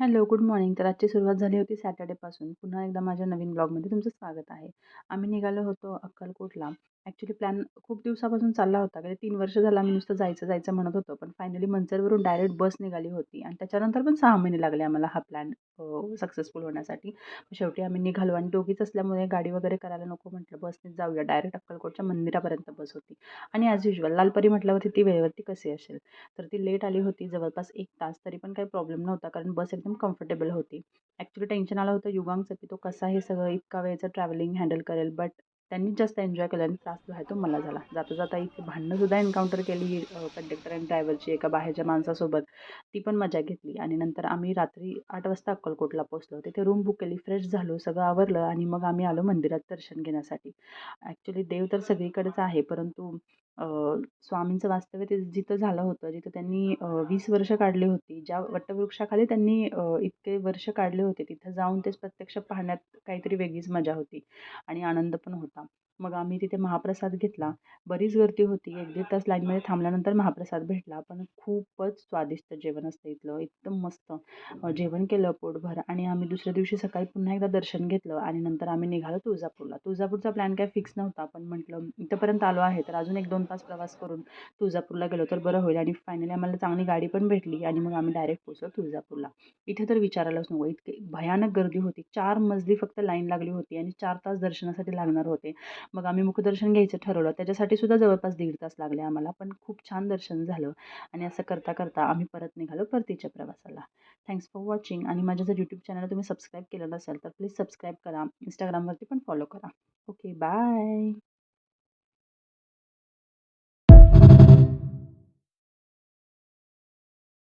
Hello, good morning. तर आजची सुरुवात झाली होती सॅटर्डेपासून. पुन्हा एकदा माझ्या नवीन ब्लॉगमध्ये तुमचं स्वागत आहे. आम्ही निघालो होतो अक्कलकोटला. ॲक्च्युली प्लॅन खूप दिवसापासून चालला होता. गेले 3 वर्ष झालं आम्ही नुसतं जायचं म्हणत होतो. पण फायनली मंचरवरून डायरेक्ट बस निघाली होती आणि त्याच्यानंतर पण 6 महिने लागले आम्हाला हा प्लॅन सक्सेसफुल होण्यासाठी. शेवटी आम्ही निघालो आणि दोघीच असल्यामुळे गाडी वगैरे करायला नको म्हटलं. बसनेच जाऊया. डायरेक्ट अक्कलकोटच्या मंदिरापर्यंत बस होती आणि ॲज युजुअल लालपरी म्हटल्यावरती ती वेळेवरती कशी असेल. तर ती लेट आली होती जवळपास 1 तास. तरी पण काही प्रॉब्लेम नव्हता कारण बस एकदम कम्फर्टेबल होती. ॲक्च्युली टेन्शन आलं होतं युगांगचं, की तो कसा हे सगळं इतका वेळचं ट्रॅव्हलिंग हँडल करेल. बट त्यांनीच जास्त एन्जॉय केला आणि त्रास जो आहे तो मला झाला. जाता-जाता इथे भांडणंसुद्धा एन्काउंटर केली कंडक्टर आणि ड्रायव्हरची एका बाहेरच्या माणसासोबत. ती पण मजा घेतली आणि नंतर आम्ही रात्री 8 वाजता अक्कलकोटला पोहोचलो. तिथे रूम बुक केली, फ्रेश झालो, सगळं आवरलं आणि मग आम्ही आलो मंदिरात दर्शन घेण्यासाठी. ॲक्च्युली देव तर सगळीकडेच आहे, परंतु स्वामींचं वास्तव्य ते जिथं झालं होतं, जिथं त्यांनी 20 वर्ष काढली होती, ज्या वटवृक्षाखाली त्यांनी इतके वर्ष काढले होते, तिथं जाऊन तेच प्रत्यक्ष पाहण्यात काहीतरी वेगळीच मजा होती आणि आनंद पण होता. मग आम्ही तिथे महाप्रसाद घेतला. बरीच गर्दी होती. 1-1.5 तास लाईनमध्ये थांबल्यानंतर महाप्रसाद भेटला. पण खूपच स्वादिष्ट जेवण असतं इथलं, एकदम मस्त. जेवण केलं पोटभर आणि आम्ही दुसऱ्या दिवशी सकाळी पुन्हा एकदा दर्शन घेतलं आणि नंतर आम्ही निघालो तुळजापूरला. तुळजापूरचा प्लॅन काय फिक्स नव्हता, पण म्हटलं इथपर्यंत आलो आहे, तर अजून 1-2 तास प्रवास करून तुळजापूरला गेलो तर बरं होईल आणि फायनली आम्हाला चांगली गाडी पण भेटली आणि मग आम्ही डायरेक्ट पोहोचलो तुळजापूरला. इथे तर विचारायलाच नको, इतकी भयानक गर्दी होती. 4 मजली फक्त लाईन लागली होती आणि 4 तास दर्शनासाठी लागणार होते. मग आम्ही मुखदर्शन घ्यायचं ठरवलं. त्याच्यासाठी सुद्धा जवळपास 1.5 तास लागले आम्हाला, पण खूप छान दर्शन झालं आणि असं करता आम्ही परत निघालो परतीच्या प्रवासाला. थँक्स फॉर वॉचिंग आणि माझं जर यूट्यूब चॅनल तुम्ही सबस्क्राईब केलं नसेल तर प्लीज सबस्क्राईब करा. Instagramवरती पण फॉलो करा. Okay, bye.